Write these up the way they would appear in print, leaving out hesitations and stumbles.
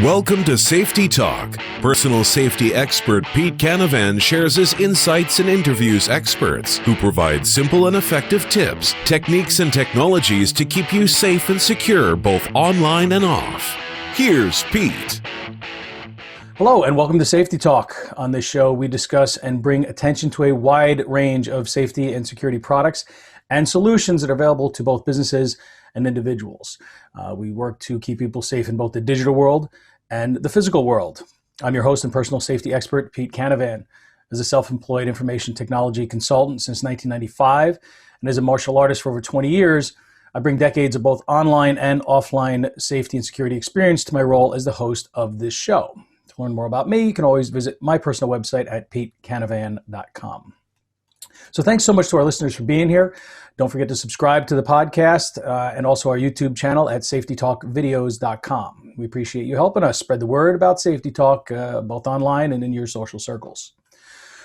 Welcome to Safety Talk. Personal safety expert Pete Canavan shares his insights and interviews experts who provide simple and effective tips, techniques, and technologies to keep you safe and secure both online and off. Here's Pete. Hello and welcome to Safety Talk. On this show, we discuss and bring attention to a wide range of safety and security products and solutions that are available to both businesses and individuals. We work to keep people safe in both the digital world and the physical world. I'm your host and personal safety expert, Pete Canavan. As a self-employed information technology consultant since 1995 and as a martial artist for over 20 years, I bring decades of both online and offline safety and security experience to my role as the host of this show. To learn more about me, you can always visit my personal website at petecanavan.com. So thanks so much to our listeners for being here. Don't forget to subscribe to the podcast and also our YouTube channel at safetytalkvideos.com. We appreciate you helping us spread the word about Safety Talk, both online and in your social circles.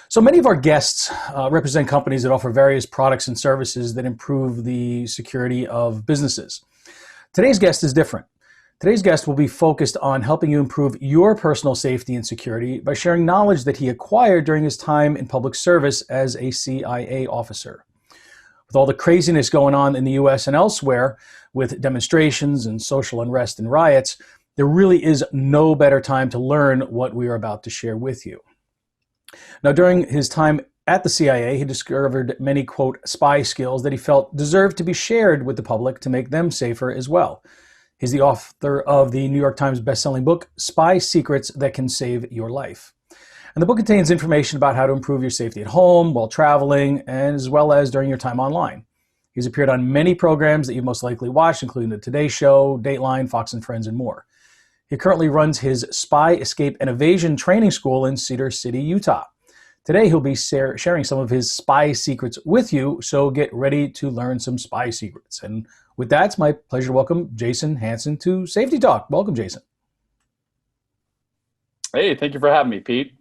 So many of our guests represent companies that offer various products and services that improve the security of businesses. Today's guest is different. Today's guest will be focused on helping you improve your personal safety and security by sharing knowledge that he acquired during his time in public service as a CIA officer. With all the craziness going on in the U.S. and elsewhere, with demonstrations and social unrest and riots, there really is no better time to learn what we are about to share with you. Now, during his time at the CIA, he discovered many, quote, spy skills that he felt deserved to be shared with the public to make them safer as well. He's the author of the New York Times bestselling book, Spy Secrets That Can Save Your Life. And the book contains information about how to improve your safety at home, while traveling, and as well as during your time online. He's appeared on many programs that you've most likely watched, including The Today Show, Dateline, Fox and Friends, and more. He currently runs his Spy, Escape, and Evasion training school in Cedar City, Utah. Today, he'll be sharing some of his spy secrets with you, so get ready to learn some spy secrets. And with that, it's my pleasure to welcome Jason Hanson to Safety Talk. Welcome, Jason. Hey, thank you for having me, Pete.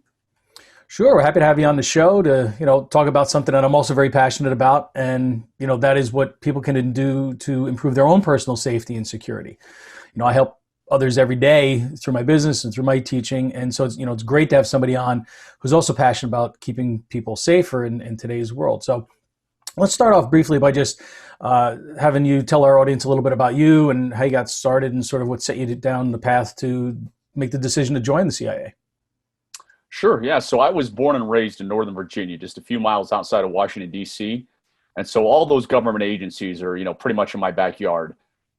Sure, we're happy to have you on the show to, talk about something that I'm also very passionate about, and that is what people can do to improve their own personal safety and security. I help others every day through my business and through my teaching, and so it's great to have somebody on who's also passionate about keeping people safer in today's world. So let's start off briefly by just having you tell our audience a little bit about you and how you got started and sort of what set you down the path to make the decision to join the CIA. Sure, yeah. So I was born and raised in Northern Virginia, just a few miles outside of Washington, D.C. And so all those government agencies are, pretty much in my backyard.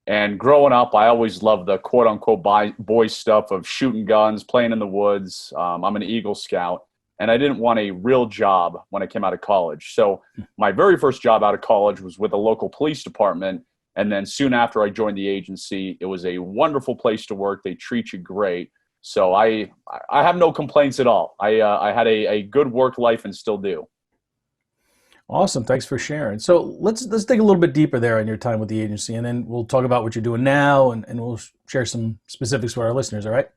And growing up, I always loved the quote unquote boy stuff of shooting guns, playing in the woods. I'm an Eagle Scout. And I didn't want a real job when I came out of college. So my very first job out of college was with a local police department. And then soon after I joined the agency, it was a wonderful place to work. They treat you great. So I have no complaints at all. I had a good work life and still do. Awesome. Thanks for sharing. So let's dig a little bit deeper there on your time with the agency, and then we'll talk about what you're doing now, and we'll share some specifics with our listeners, all right?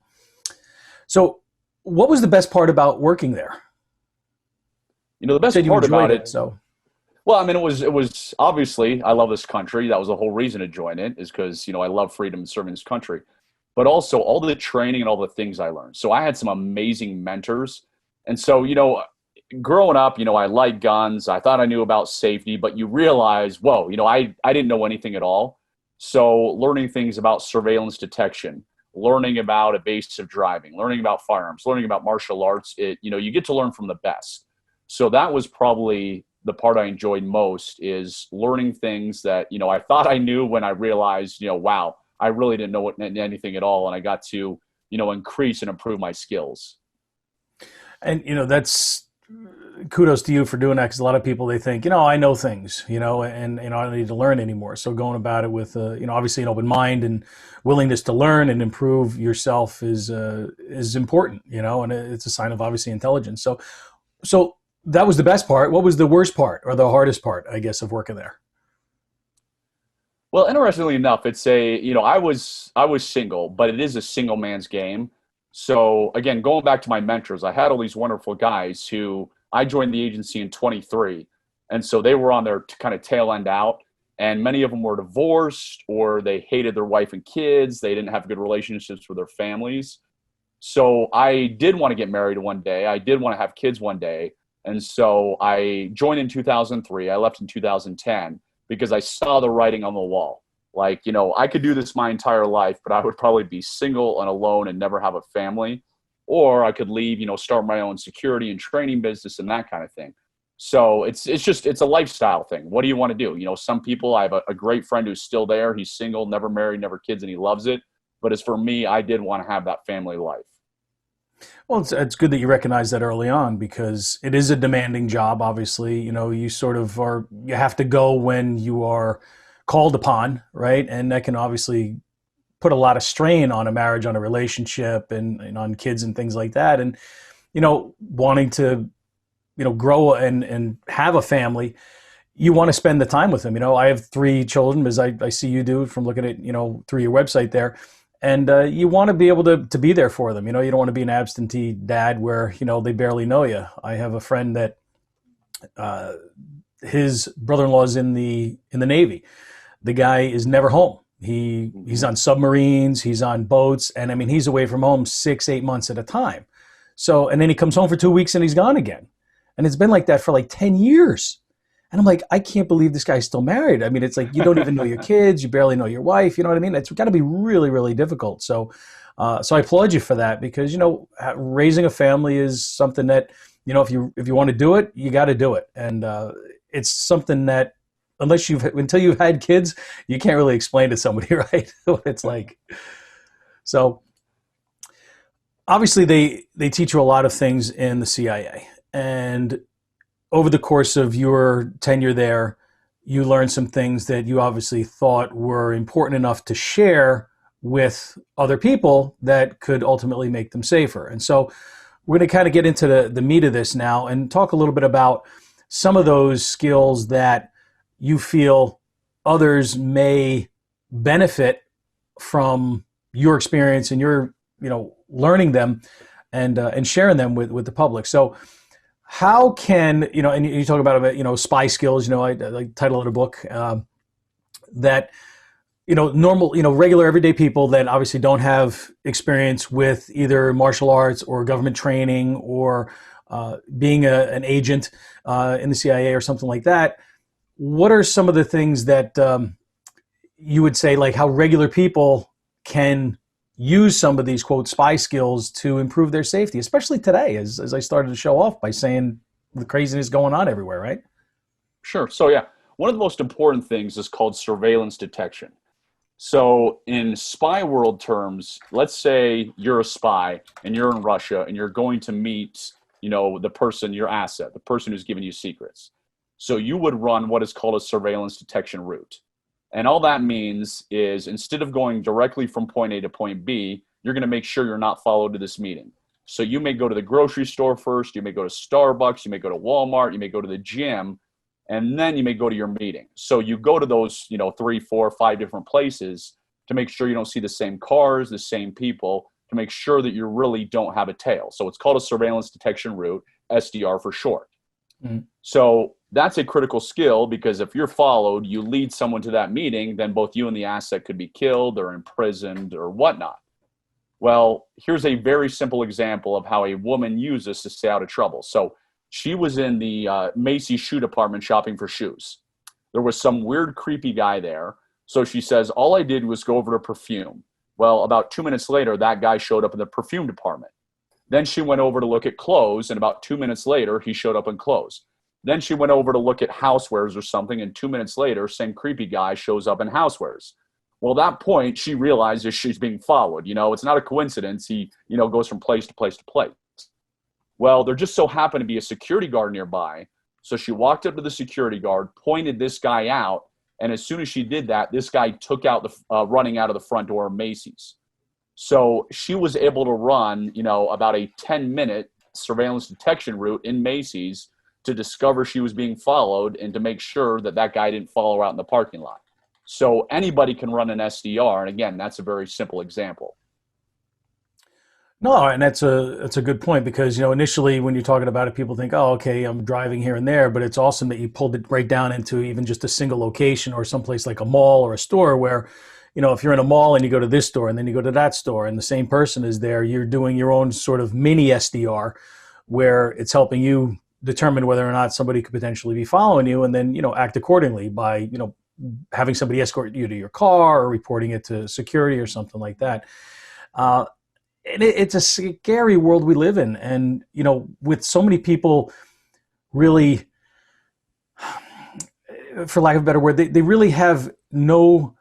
So what was the best part about working there? The best part about it. Well, it was obviously, I love this country. That was the whole reason to join it, is because, I love freedom and serving this country, but also all the training and all the things I learned. So I had some amazing mentors. And so, growing up, I liked guns. I thought I knew about safety, but you realize, whoa, I didn't know anything at all. So learning things about surveillance detection, learning about evasive driving, learning about firearms, learning about martial arts, you get to learn from the best. So that was probably the part I enjoyed most, is learning things that, I thought I knew, when I realized, wow, I really didn't know anything at all. And I got to, increase and improve my skills. And, that's kudos to you for doing that, because a lot of people, they think, I know things, and I don't need to learn anymore. So going about it with, obviously an open mind and willingness to learn and improve yourself is important, and it's a sign of obviously intelligence. So that was the best part. What was the worst part or the hardest part, I guess, of working there? Well, interestingly enough, it's I was single, but it is a single man's game. So again, going back to my mentors, I had all these wonderful guys who I joined the agency in 23. And so they were on their kind of tail end out. And many of them were divorced, or they hated their wife and kids. They didn't have good relationships with their families. So I did want to get married one day. I did want to have kids one day. And so I joined in 2003. I left in 2010 because I saw the writing on the wall. Like, I could do this my entire life, but I would probably be single and alone and never have a family. Or I could leave, start my own security and training business and that kind of thing. So it's a lifestyle thing. What do you want to do? Some people, I have a great friend who's still there. He's single, never married, never kids, and he loves it. But as for me, I did want to have that family life. Well, it's good that you recognize that early on, because it is a demanding job. Obviously, you have to go when you are called upon, right? And that can obviously put a lot of strain on a marriage, on a relationship, and on kids and things like that. And, wanting to, grow and have a family, you want to spend the time with them. I have 3 children, as I see you do from looking at, through your website there. And you want to be able to be there for them. You don't want to be an absentee dad where, they barely know you. I have a friend that his brother-in-law is in the Navy. The guy is never home. He's on submarines, he's on boats, and he's away from home 6-8 months at a time. So, and then he comes home for 2 weeks and he's gone again. And it's been like that for like 10 years. And I'm like, I can't believe this guy's still married. It's like, you don't even know your kids, you barely know your wife, you know what I mean? It's got to be really, really difficult. So, so I applaud you for that, because, raising a family is something that, if you want to do it, you got to do it. And it's something that, until you've had kids, you can't really explain to somebody, right? What it's like. So obviously they teach you a lot of things in the CIA, and over the course of your tenure there, you learned some things that you obviously thought were important enough to share with other people that could ultimately make them safer. And so we're going to kind of get into the meat of this now and talk a little bit about some of those skills that you feel others may benefit from your experience and your, learning them and sharing them with the public. So how can, and you talk about, spy skills, I title of the book, that, normal, regular everyday people that obviously don't have experience with either martial arts or government training or being an agent in the CIA or something like that. What are some of the things that you would say, like how regular people can use some of these, quote, spy skills to improve their safety, especially today, as I started to show off by saying the craziness going on everywhere, right? Sure. So yeah, one of the most important things is called surveillance detection. So in spy world terms, let's say you're a spy and you're in Russia and you're going to meet, the person, your asset, the person who's giving you secrets. So you would run what is called a surveillance detection route. And all that means is instead of going directly from point A to point B, you're going to make sure you're not followed to this meeting. So you may go to the grocery store first, you may go to Starbucks, you may go to Walmart, you may go to the gym, and then you may go to your meeting. So you go to those, 3, 4, 5 different places to make sure you don't see the same cars, the same people, to make sure that you really don't have a tail. So it's called a surveillance detection route, SDR for short. Mm-hmm. So that's a critical skill, because if you're followed, you lead someone to that meeting, then both you and the asset could be killed or imprisoned or whatnot. Well, here's a very simple example of how a woman used this to stay out of trouble. So she was in the Macy's shoe department shopping for shoes. There was some weird, creepy guy there. So she says, all I did was go over to perfume. Well, about 2 minutes later, that guy showed up in the perfume department. Then she went over to look at clothes, and about 2 minutes later, he showed up in clothes. Then she went over to look at housewares or something, and 2 minutes later, same creepy guy shows up in housewares. Well, at that point, she realizes she's being followed. It's not a coincidence. He, goes from place to place to place. Well, there just so happened to be a security guard nearby. So she walked up to the security guard, pointed this guy out, and as soon as she did that, this guy took out running out of the front door of Macy's. So she was able to run, about a 10-minute surveillance detection route in Macy's to discover she was being followed and to make sure that that guy didn't follow her out in the parking lot. So anybody can run an SDR. And again, that's a very simple example. No, and that's a good point because, initially when you're talking about it, people think, oh, okay, I'm driving here and there, but it's awesome that you pulled it right down into even just a single location or someplace like a mall or a store where, if you're in a mall and you go to this store and then you go to that store and the same person is there, you're doing your own sort of mini SDR where it's helping you determine whether or not somebody could potentially be following you and then, act accordingly by, having somebody escort you to your car or reporting it to security or something like that. It's a scary world we live in. And, with so many people really, for lack of a better word, they really have no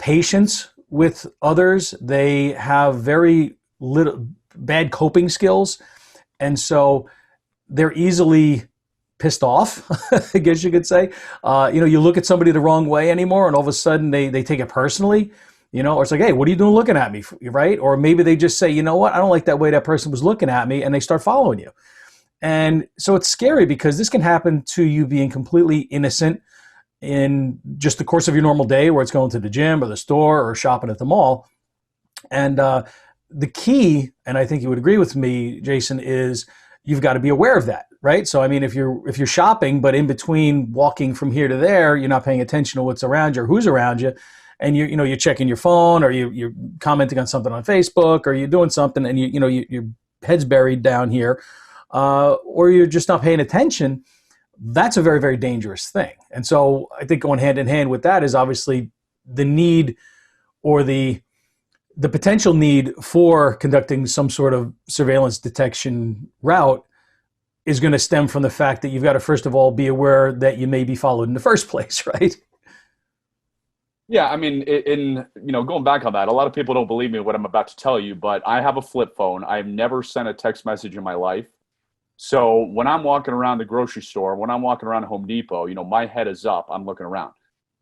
patience with others. They have very little bad coping skills. And so they're easily pissed off, I guess you could say. You look at somebody the wrong way anymore and all of a sudden they take it personally. Or it's like, hey, what are you doing looking at me, right? Or maybe they just say, you know what, I don't like that way that person was looking at me, and they start following you. And so it's scary because this can happen to you being completely innocent in just the course of your normal day where it's going to the gym or the store or shopping at the mall. And the key, and I think you would agree with me, Jason, is you've got to be aware of that, right? So, I mean, if you're shopping, but in between walking from here to there, you're not paying attention to what's around you or who's around you, and you're checking your phone or you're commenting on something on Facebook or you're doing something and your head's buried down here, or you're just not paying attention, that's a very, very dangerous thing. And so I think going hand in hand with that is obviously the need or the potential need for conducting some sort of surveillance detection route is going to stem from the fact that you've got to, first of all, be aware that you may be followed in the first place, right? Yeah, I mean, going back on that, a lot of people don't believe me what I'm about to tell you, but I have a flip phone. I've never sent a text message in my life. So when I'm walking around the grocery store, when I'm walking around Home Depot, my head is up. I'm looking around.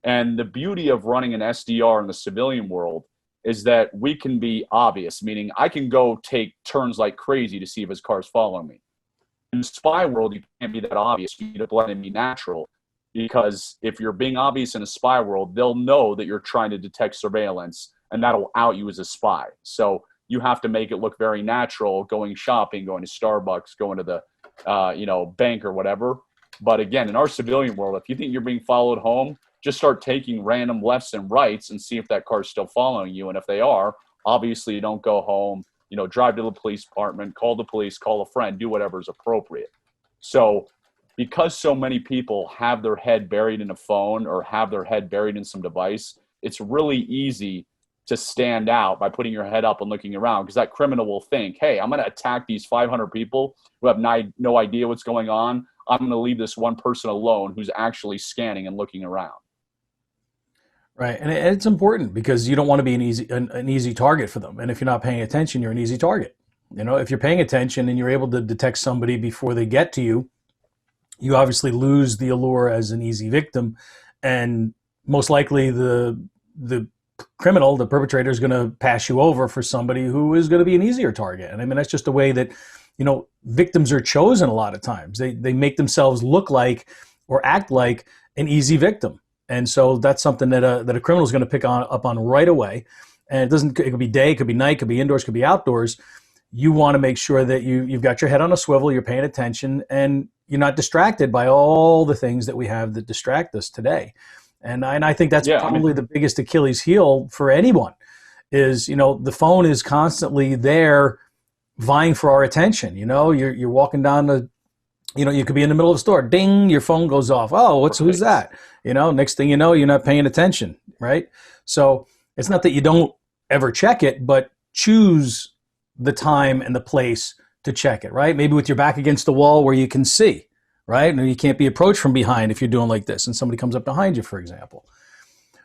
And the beauty of running an SDR in the civilian world is that we can be obvious, meaning I can go take turns like crazy to see if his car's following me. In the spy world, you can't be that obvious. You need to let it be natural. Because if you're being obvious in a spy world, they'll know that you're trying to detect surveillance, and that'll out you as a spy. So you have to make it look very natural, going shopping, going to Starbucks, going to the bank or whatever. But again, in our civilian world, if you think you're being followed home, just start taking random lefts and rights and see if that car's still following you. And if they are, obviously you don't go home, drive to the police department, call the police, call a friend, do whatever is appropriate. So because so many people have their head buried in a phone or have their head buried in some device, it's really easy to stand out by putting your head up and looking around, because that criminal will think, hey, I'm going to attack these 500 people who have no idea what's going on. I'm going to leave this one person alone who's actually scanning and looking around. Right, and it's important because you don't want to be an easy target for them. And if you're not paying attention, you're an easy target. If you're paying attention and you're able to detect somebody before they get to you, you obviously lose the allure as an easy victim, and most likely the criminal, the perpetrator, is going to pass you over for somebody who is going to be an easier target. And I mean, that's just the way that, victims are chosen a lot of times. They make themselves look like or act like an easy victim. And so that's something that a criminal is going to pick up on right away. And it could be day, it could be night, it could be indoors, it could be outdoors. You want to make sure that you've got your head on a swivel, you're paying attention, and you're not distracted by all the things that we have that distract us today. And I think that's probably the biggest Achilles heel for anyone is, the phone is constantly there vying for our attention. You're walking down you could be in the middle of a store, ding, your phone goes off. Oh, who's that? Next thing you know, you're not paying attention, right? So it's not that you don't ever check it, but choose the time and the place to check it, right? Maybe with your back against the wall where you can see, right? And you can't be approached from behind if you're doing like this and somebody comes up behind you, for example.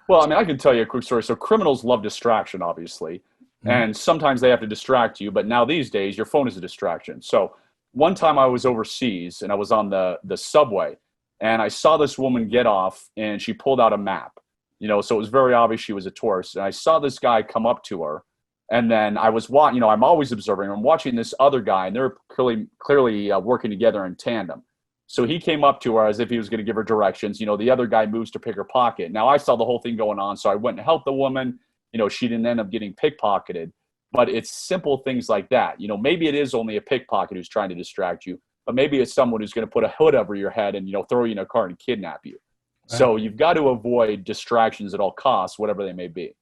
Well, I mean, I can tell you a quick story. So criminals love distraction, obviously. And sometimes they have to distract you. But now these days, your phone is a distraction. So one time I was overseas and I was on the subway and I saw this woman get off and she pulled out a map, so it was very obvious she was a tourist. And I saw this guy come up to her. And then I was watching, I'm always observing. I'm watching this other guy, and they're clearly working together in tandem. So he came up to her as if he was going to give her directions. The other guy moves to pick her pocket. Now I saw the whole thing going on, so I went and helped the woman. She didn't end up getting pickpocketed. But it's simple things like that. Maybe it is only a pickpocket who's trying to distract you, but maybe it's someone who's going to put a hood over your head and, throw you in a car and kidnap you. Right. So you've got to avoid distractions at all costs, whatever they may be.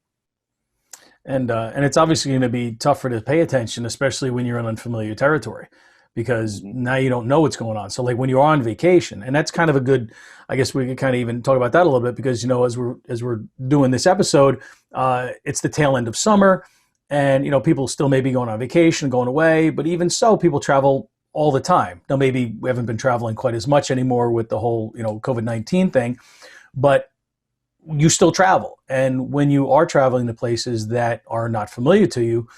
And it's obviously going to be tougher to pay attention, especially when you're in unfamiliar territory, because now you don't know what's going on. So like when you're on vacation, and that's kind of a good, I guess we could kind of even talk about that a little bit, because, as we're doing this episode, it's the tail end of summer, and, people still may be going on vacation, going away, but even so, people travel all the time. Now, maybe we haven't been traveling quite as much anymore with the whole, COVID-19 thing, but you still travel. And when you are traveling to places that are not familiar to you,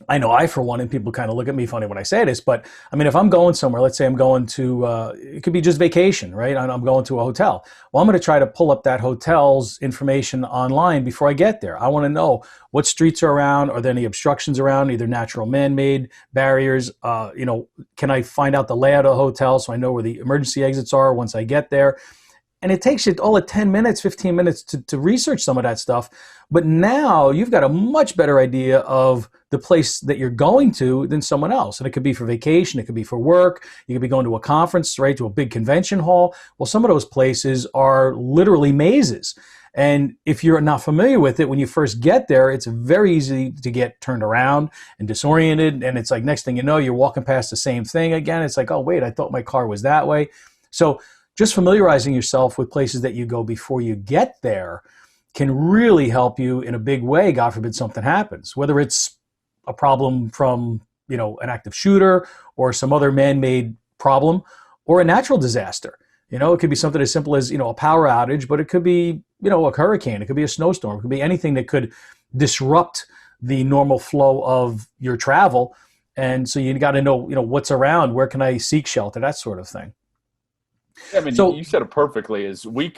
I know I, for one, and people kind of look at me funny when I say this, but I mean, if I'm going somewhere, let's say I'm going to, it could be just vacation, right? And I'm going to a hotel. Well, I'm going to try to pull up that hotel's information online before I get there. I want to know what streets are around. Are there any obstructions around, either natural, man-made barriers? Can I find out the layout of the hotel so I know where the emergency exits are once I get there? And it takes you all of 10 minutes, 15 minutes to research some of that stuff. But now you've got a much better idea of the place that you're going to than someone else. And it could be for vacation. It could be for work. You could be going to a conference, right, to a big convention hall. Well, some of those places are literally mazes. And if you're not familiar with it, when you first get there, it's very easy to get turned around and disoriented. And it's like, next thing you know, you're walking past the same thing again. It's like, oh, wait, I thought my car was that way. So just familiarizing yourself with places that you go before you get there can really help you in a big way. God forbid something happens, whether it's a problem from, an active shooter or some other man-made problem or a natural disaster. It could be something as simple as, a power outage, but it could be, a hurricane. It could be a snowstorm. It could be anything that could disrupt the normal flow of your travel. And so you got to know, what's around, where can I seek shelter, that sort of thing. I mean, so, you said it perfectly, is we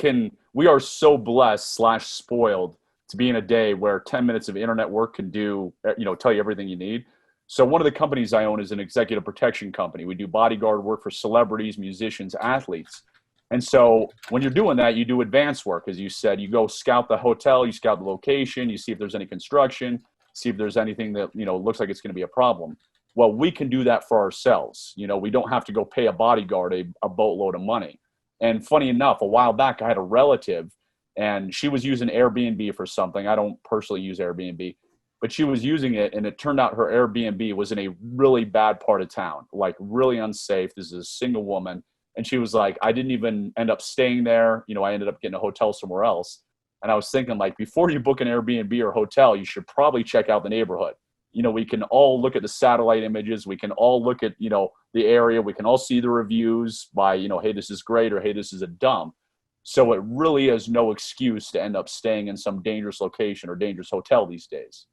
are so blessed / spoiled to be in a day where 10 minutes of internet work can do, tell you everything you need. So one of the companies I own is an executive protection company. We do bodyguard work for celebrities, musicians, athletes. And so when you're doing that, you do advanced work. As you said, you go scout the hotel, you scout the location, you see if there's any construction, see if there's anything that, looks like it's going to be a problem. Well, we can do that for ourselves. We don't have to go pay a bodyguard a boatload of money. And funny enough, a while back, I had a relative, and she was using Airbnb for something. I don't personally use Airbnb, but she was using it, and it turned out her Airbnb was in a really bad part of town, like really unsafe. This is a single woman. And she was like, I didn't even end up staying there. I ended up getting a hotel somewhere else. And I was thinking, like, before you book an Airbnb or hotel, you should probably check out the neighborhood. We can all look at the satellite images. We can all look at, the area. We can all see the reviews by, hey, this is great, or hey, this is a dump. So it really is no excuse to end up staying in some dangerous location or dangerous hotel these days.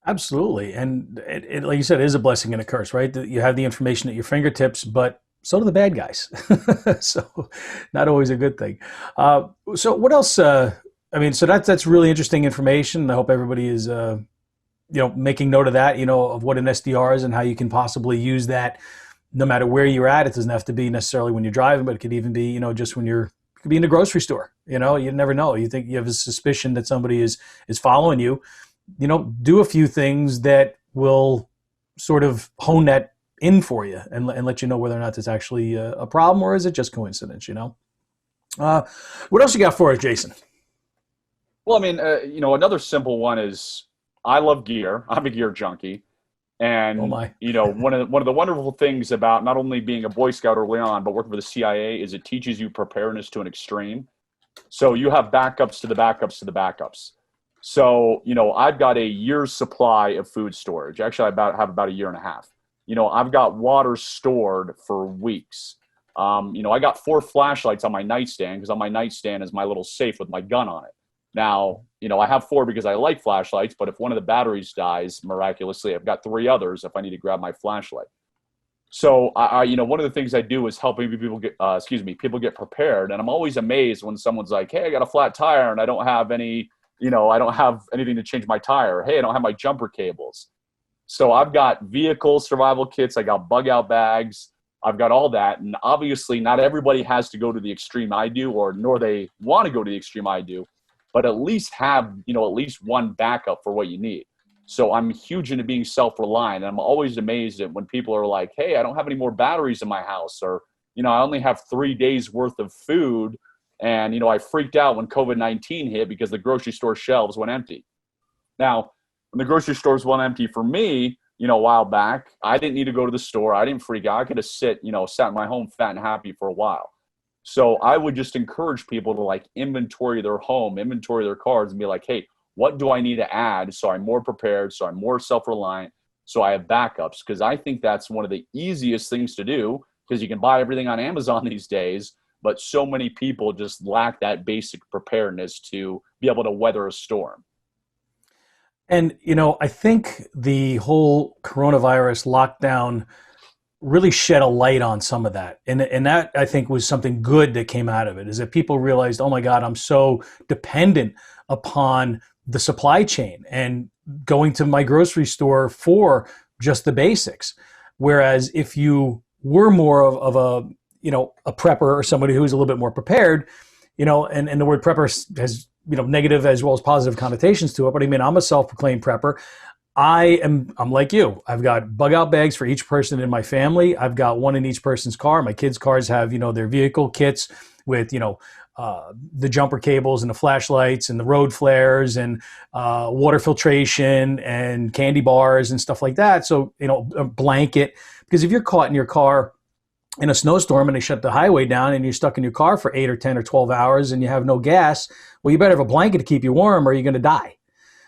Absolutely. And it, like you said, it is a blessing and a curse, right? That you have the information at your fingertips, but so do the bad guys. So not always a good thing. So what else? So that's really interesting information. I hope everybody is, making note of that, of what an SDR is and how you can possibly use that no matter where you're at. It doesn't have to be necessarily when you're driving, but it could even be, just when it could be in the grocery store. You never know. You think you have a suspicion that somebody is following you, do a few things that will sort of hone that in for you and let you know whether or not it's actually a problem, or is it just coincidence, What else you got for us, Jason? Well, another simple one is, I love gear. I'm a gear junkie. And, one of the wonderful things about not only being a Boy Scout early on, but working for the CIA, is it teaches you preparedness to an extreme. So you have backups to the backups to the backups. So, I've got a year's supply of food storage. Actually, I have about a year and a half. I've got water stored for weeks. I got 4 flashlights on my nightstand, because on my nightstand is my little safe with my gun on it. Now, I have 4 because I like flashlights, but if one of the batteries dies, miraculously, I've got 3 others if I need to grab my flashlight. So, one of the things I do is helping people get prepared. And I'm always amazed when someone's like, hey, I got a flat tire and I don't have any, I don't have anything to change my tire. Hey, I don't have my jumper cables. So I've got vehicle survival kits. I got bug out bags. I've got all that. And obviously not everybody has to go to the extreme I do, nor they want to go to the extreme I do, but at least have, at least one backup for what you need. So I'm huge into being self-reliant. And I'm always amazed at when people are like, hey, I don't have any more batteries in my house, or, I only have 3 days worth of food. And, I freaked out when COVID-19 hit because the grocery store shelves went empty. Now, when the grocery stores went empty for me, a while back, I didn't need to go to the store. I didn't freak out. I could have sat in my home fat and happy for a while. So I would just encourage people to like inventory their home, inventory their cars, and be like, hey, what do I need to add so I'm more prepared, so I'm more self-reliant, so I have backups? Because I think that's one of the easiest things to do, because you can buy everything on Amazon these days, but so many people just lack that basic preparedness to be able to weather a storm. And, I think the whole coronavirus lockdown really shed a light on some of that. And that, I think, was something good that came out of it, is that people realized, oh my God, I'm so dependent upon the supply chain and going to my grocery store for just the basics. Whereas if you were more of a prepper, or somebody who's a little bit more prepared, and the word prepper has, negative as well as positive connotations to it. But I mean, I'm a self-proclaimed prepper. I'm like you. I've got bug out bags for each person in my family. I've got one in each person's car. My kids' cars have, their vehicle kits with, the jumper cables and the flashlights and the road flares and water filtration and candy bars and stuff like that. So, a blanket, because if you're caught in your car in a snowstorm and they shut the highway down and you're stuck in your car for 8 or 10 or 12 hours and you have no gas, well, you better have a blanket to keep you warm or you're going to die.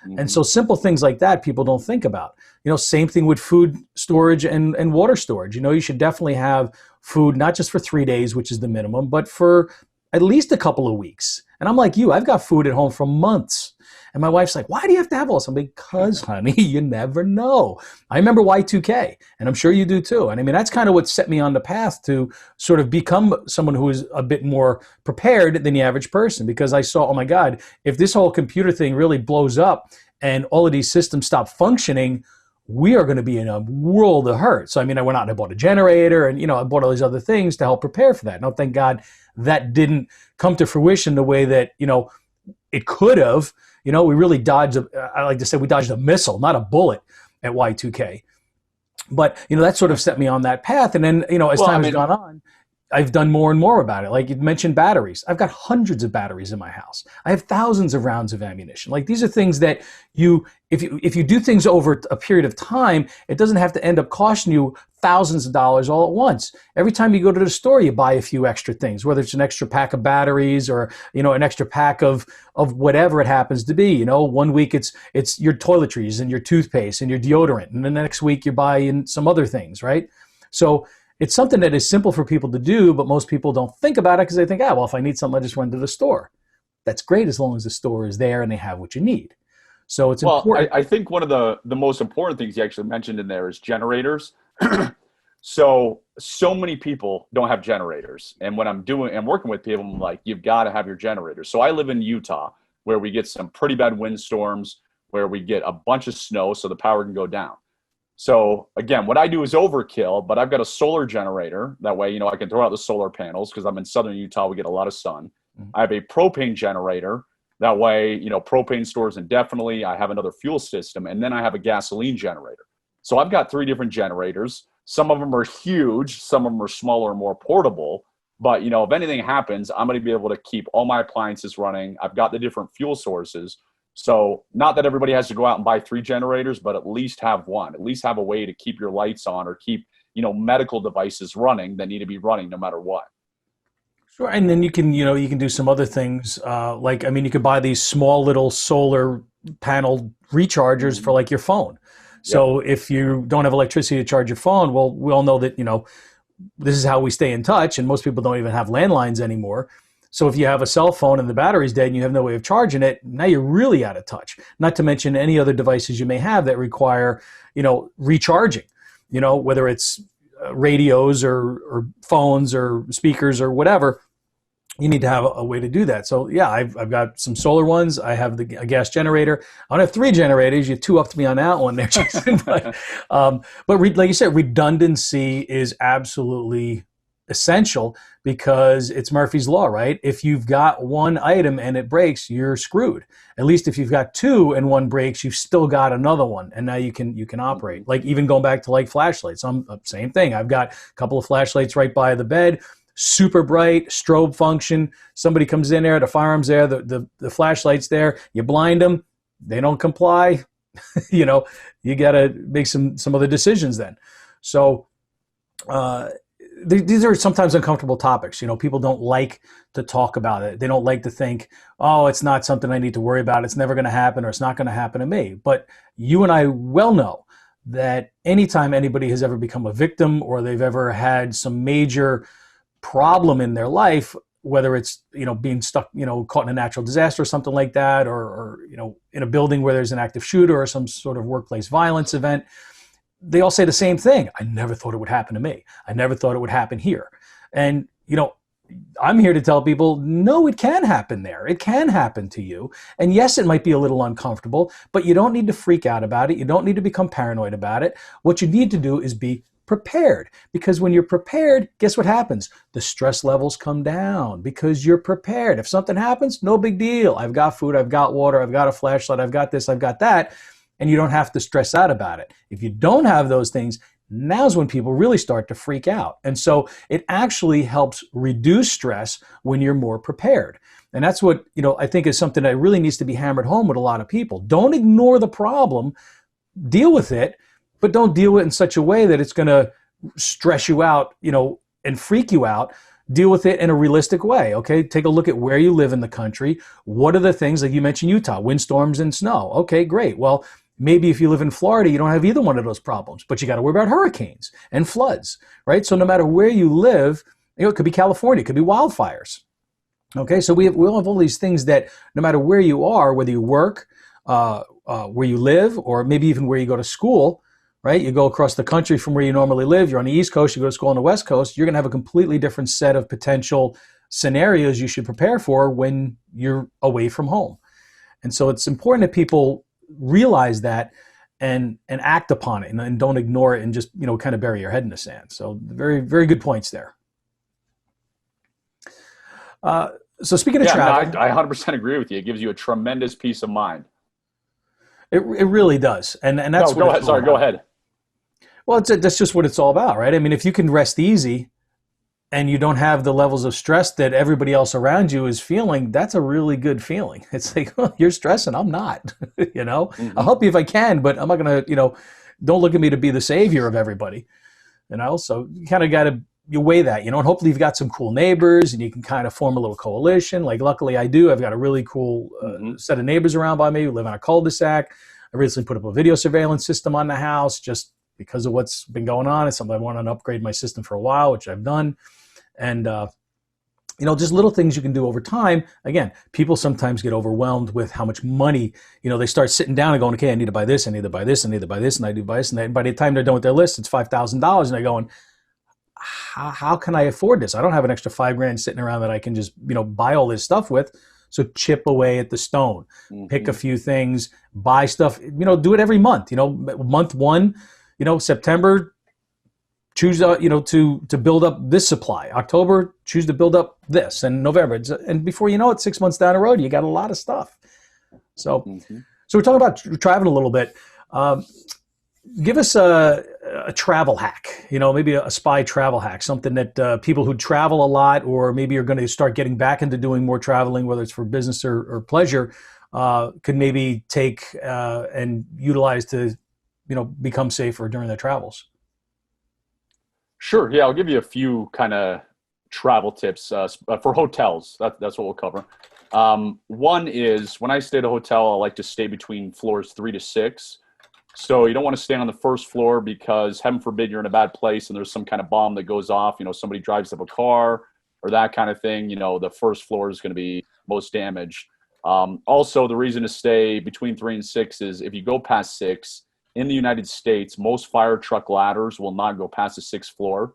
Mm-hmm. And so simple things like that people don't think about. Same thing with food storage and water storage. You should definitely have food, not just for 3 days, which is the minimum, but for at least a couple of weeks. And I'm like you, I've got food at home for months. And my wife's like, why do you have to have all this? I'm like, because, honey, you never know. I remember Y2K, and I'm sure you do too. And I mean, that's kind of what set me on the path to sort of become someone who is a bit more prepared than the average person, because I saw, oh my God, if this whole computer thing really blows up and all of these systems stop functioning, we are going to be in a world of hurt. So, I mean, I went out and I bought a generator and, I bought all these other things to help prepare for that. Now, thank God that didn't come to fruition the way that, it could have. We really dodged, I like to say we dodged a missile, not a bullet at Y2K. But, that sort of set me on that path. And then, as time has gone on, I've done more and more about it. Like you mentioned batteries. I've got hundreds of batteries in my house. I have thousands of rounds of ammunition. Like these are things that if you do things over a period of time, it doesn't have to end up costing you thousands of dollars all at once. Every time you go to the store, you buy a few extra things, whether it's an extra pack of batteries or, an extra pack of whatever it happens to be. 1 week it's your toiletries and your toothpaste and your deodorant. And the next week you're buying some other things, right? So it's something that is simple for people to do, but most people don't think about it because they think, well, if I need something, I just run to the store. That's great as long as the store is there and they have what you need. So it's important. I think one of the most important things you actually mentioned in there is generators. So many people don't have generators. And when I'm working with people, I'm like, you've got to have your generators. So I live in Utah, where we get some pretty bad windstorms, where we get a bunch of snow so the power can go down. So again, what I do is overkill, but I've got a solar generator. That way, I can throw out the solar panels because I'm in southern Utah. We get a lot of sun. Mm-hmm. I have a propane generator. That way, propane stores indefinitely. I have another fuel system, and then I have a gasoline generator. So I've got 3 different generators. Some of them are huge. Some of them are smaller and more portable. But, if anything happens, I'm going to be able to keep all my appliances running. I've got the different fuel sources. So not that everybody has to go out and buy 3 generators, but at least have one. At least have a way to keep your lights on or keep, medical devices running that need to be running no matter what. Sure, and then you can do some other things. You could buy these small little solar panel rechargers for like your phone. So if you don't have electricity to charge your phone, well, we all know that, this is how we stay in touch, and most people don't even have landlines anymore. So if you have a cell phone and the battery's dead and you have no way of charging it, now you're really out of touch. Not to mention any other devices you may have that require, recharging, whether it's radios or phones or speakers or whatever. You need to have a way to do that. So yeah, I've got some solar ones. I have a gas generator. I don't have 3 generators. You 2-upped me on that one there, Jason. But like you said, redundancy is absolutely essential because it's Murphy's Law, right? If you've got one item and it breaks, you're screwed. At least if you've got two and one breaks, you've still got another one, and now you can operate. Like even going back to like flashlights, same thing. I've got a couple of flashlights right by the bed, super bright, strobe function. Somebody comes in there, the firearm's there, the flashlight's there. You blind them, they don't comply. You know, you got to make some other decisions then. So these are sometimes uncomfortable topics. You know, people don't like to talk about it. They don't like to think, oh, it's not something I need to worry about. It's never going to happen, or it's not going to happen to me. But you and I well know that anytime anybody has ever become a victim or they've ever had some major problem in their life, whether it's, you know, being stuck, you know, caught in a natural disaster or something like that, or you know, in a building where there's an active shooter or some sort of workplace violence event, they all say the same thing. I never thought it would happen to me. I never thought it would happen here. And, you know, I'm here to tell people, no, it can happen there. It can happen to you. And yes, it might be a little uncomfortable, but you don't need to freak out about it. You don't need to become paranoid about it. What you need to do is be prepared, because when you're prepared, guess what happens? The stress levels come down because you're prepared. If something happens, no big deal. I've got food, I've got water, I've got a flashlight, I've got this, I've got that. And you don't have to stress out about it. If you don't have those things, now's when people really start to freak out. And so it actually helps reduce stress when you're more prepared. And that's what, you know, I think is something that really needs to be hammered home with a lot of people. Don't ignore the problem, deal with it, but don't deal with it in such a way that it's going to stress you out, you know, and freak you out. Deal with it in a realistic way, okay? Take a look at where you live in the country. What are the things, like you mentioned Utah, windstorms and snow. Okay, great. Well, maybe if you live in Florida, you don't have either one of those problems, but you got to worry about hurricanes and floods, right? So no matter where you live, you know, it could be California, it could be wildfires. Okay, so we all have all these things that no matter where you are, whether you work, where you live, or maybe even where you go to school, right? You go across the country from where you normally live. You're on the East Coast, you go to school on the West Coast. You're going to have a completely different set of potential scenarios you should prepare for when you're away from home. And so it's important that people realize that and act upon it and don't ignore it and just, you know, kind of bury your head in the sand. So very, very good points there. So speaking of travel, no, I 100% agree with you. It gives you a tremendous peace of mind. It really does. And that's go ahead. Sorry, go ahead. Well, that's just what it's all about, right? I mean, if you can rest easy and you don't have the levels of stress that everybody else around you is feeling, that's a really good feeling. It's like, oh, you're stressing, I'm not, you know? Mm-hmm. I'll help you if I can, but I'm not going to, you know, don't look at me to be the savior of everybody, you know? So you kind of got to, you weigh that, you know, and hopefully you've got some cool neighbors and you can kind of form a little coalition. Like luckily I do. I've got a really cool set of neighbors around by me who live on a cul-de-sac. I recently put up a video surveillance system on the house just because of what's been going on. It's something I wanted to upgrade my system for a while, which I've done. And, you know, just little things you can do over time. Again, people sometimes get overwhelmed with how much money, you know, they start sitting down and going, okay, I need to buy this, I need to buy this, I need to buy this, and I need to buy this. And by the time they're done with their list, it's $5,000. And they're going, how can I afford this? I don't have an extra $5,000 sitting around that I can just, you know, buy all this stuff with. So chip away at the stone, pick a few things, buy stuff, you know, do it every month, you know, month one, you know, September, choose, you know, to build up this supply. October, choose to build up this, and November. And before you know it, 6 months down the road, you got a lot of stuff. So, so we're talking about traveling a little bit. Give us a travel hack, you know, maybe a spy travel hack, something that people who travel a lot, or maybe are going to start getting back into doing more traveling, whether it's for business or pleasure, could maybe take and utilize to, you know, become safer during their travels. Sure. Yeah, I'll give you a few kind of travel tips for hotels. That's what we'll cover. One is when I stay at a hotel, I like to stay between floors 3 to 6. So you don't want to stay on the first floor because heaven forbid you're in a bad place and there's some kind of bomb that goes off, you know, somebody drives up a car or that kind of thing, you know, the first floor is going to be most damaged. Also, the reason to stay between 3 and 6 is if you go past 6, in the United States, most fire truck ladders will not go past the 6th floor.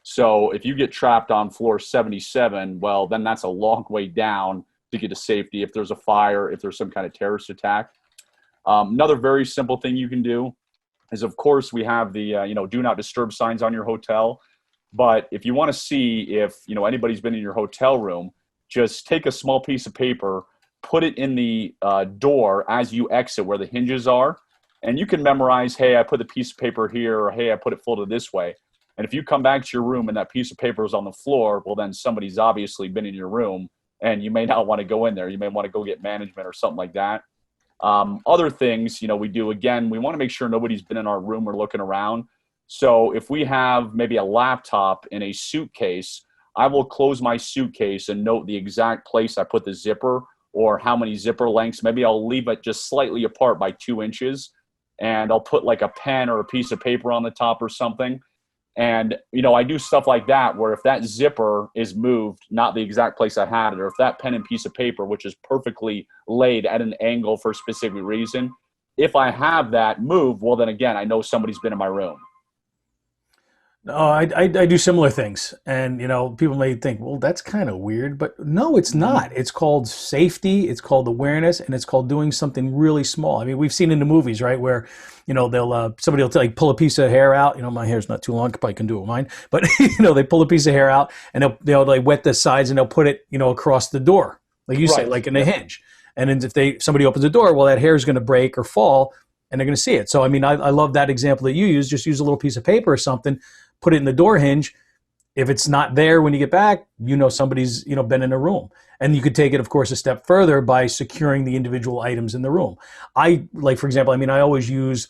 So if you get trapped on floor 77, well, then that's a long way down to get to safety if there's a fire, if there's some kind of terrorist attack. Another very simple thing you can do is, of course, we have the, you know, do not disturb signs on your hotel. But if you want to see if, anybody's been in your hotel room, just take a small piece of paper, put it in the door as you exit where the hinges are. And you can memorize, hey, I put the piece of paper here, or hey, I put it folded this way. And if you come back to your room and that piece of paper is on the floor, well, then somebody's obviously been in your room and you may not want to go in there. You may want to go get management or something like that. Other things, we do, again, we want to make sure nobody's been in our room or looking around. So if we have maybe a laptop in a suitcase, I will close my suitcase and note the exact place I put the zipper or how many zipper lengths. Maybe I'll leave it just slightly apart by 2 inches, and I'll put like a pen or a piece of paper on the top or something. And, I do stuff like that where if that zipper is moved, not the exact place I had it, or if that pen and piece of paper, which is perfectly laid at an angle for a specific reason, if I have that move, well, then again, I know somebody's been in my room. No, I do similar things. And, people may think, well, that's kind of weird. But no, it's not. It's called safety. It's called awareness. And it's called doing something really small. I mean, we've seen in the movies, right, where, somebody will pull a piece of hair out. My hair's not too long. I probably can do it with mine. But, they pull a piece of hair out and they'll like wet the sides and they'll put it, across the door. Like you say, like in a hinge. And then if somebody opens the door, well, that hair is going to break or fall and they're going to see it. So, I mean, I love that example that you use. Just use a little piece of paper or something. Put it in the door hinge. If it's not there when you get back, somebody's, been in a room. And you could take it, of course, a step further by securing the individual items in the room. For example, I always use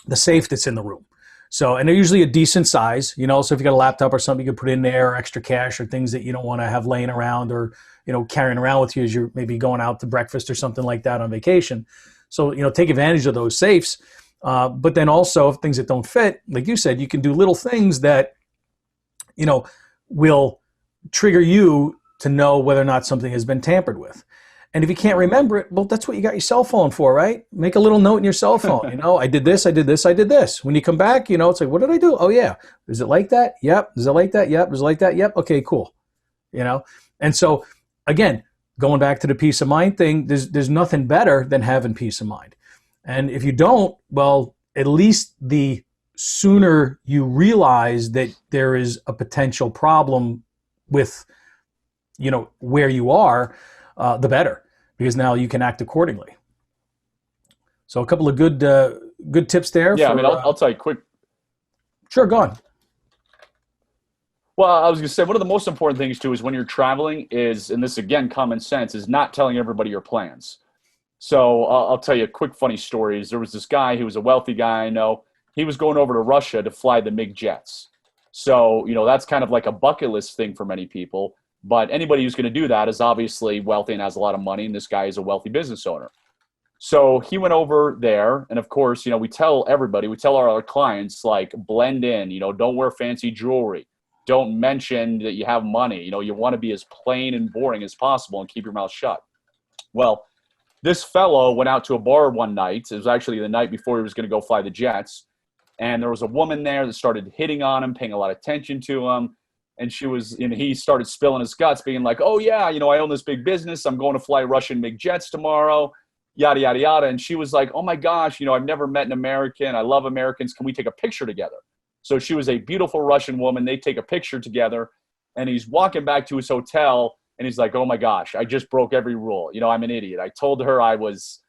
the safe that's in the room. So, and they're usually a decent size, so if you got a laptop or something you can put in there, or extra cash or things that you don't want to have laying around or, carrying around with you as you're maybe going out to breakfast or something like that on vacation. So, take advantage of those safes. But then also if things that don't fit, like you said, you can do little things that, will trigger you to know whether or not something has been tampered with. And if you can't remember it, well, that's what you got your cell phone for, right? Make a little note in your cell phone. I did this, I did this, I did this. When you come back, it's like, what did I do? Oh yeah. Is it like that? Yep. Is it like that? Yep. Is it like that? Yep. Okay, cool. And so again, going back to the peace of mind thing, there's nothing better than having peace of mind. And if you don't, well, at least the sooner you realize that there is a potential problem with, where you are, the better, because now you can act accordingly. So a couple of good tips there. Yeah, I'll tell you quick. Sure, go on. Well, I was going to say, one of the most important things, too, is when you're traveling is, and this, again, common sense, is not telling everybody your plans. So I'll tell you a quick funny story. There was this guy who was a wealthy guy I know. He was going over to Russia to fly the MiG jets. So, that's kind of like a bucket list thing for many people. But anybody who's going to do that is obviously wealthy and has a lot of money, and this guy is a wealthy business owner. So he went over there, and of course, we tell everybody, we tell our clients, like, blend in, don't wear fancy jewelry. Don't mention that you have money. You want to be as plain and boring as possible and keep your mouth shut. Well, this fellow went out to a bar one night. It was actually the night before he was going to go fly the jets. And there was a woman there that started hitting on him, paying a lot of attention to him. And he started spilling his guts, being like, oh, yeah, I own this big business. I'm going to fly Russian MiG jets tomorrow, yada, yada, yada. And she was like, oh, my gosh, I've never met an American. I love Americans. Can we take a picture together? So she was a beautiful Russian woman. They take a picture together. And he's walking back to his hotel. And he's like, oh, my gosh, I just broke every rule. I'm an idiot. I told her I was,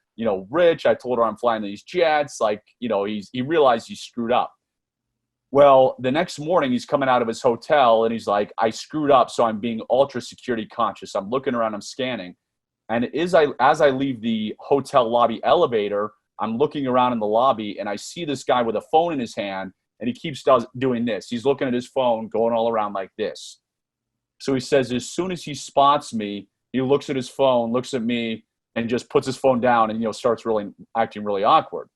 rich. I told her I'm flying these jets. He realized he screwed up. Well, the next morning he's coming out of his hotel and he's like, I screwed up. So I'm being ultra security conscious. I'm looking around, I'm scanning. And as I leave the hotel lobby elevator, I'm looking around in the lobby and I see this guy with a phone in his hand and he keeps doing this. He's looking at his phone, going all around like this. So he says, as soon as he spots me, he looks at his phone, looks at me, and just puts his phone down and, starts really acting really awkward.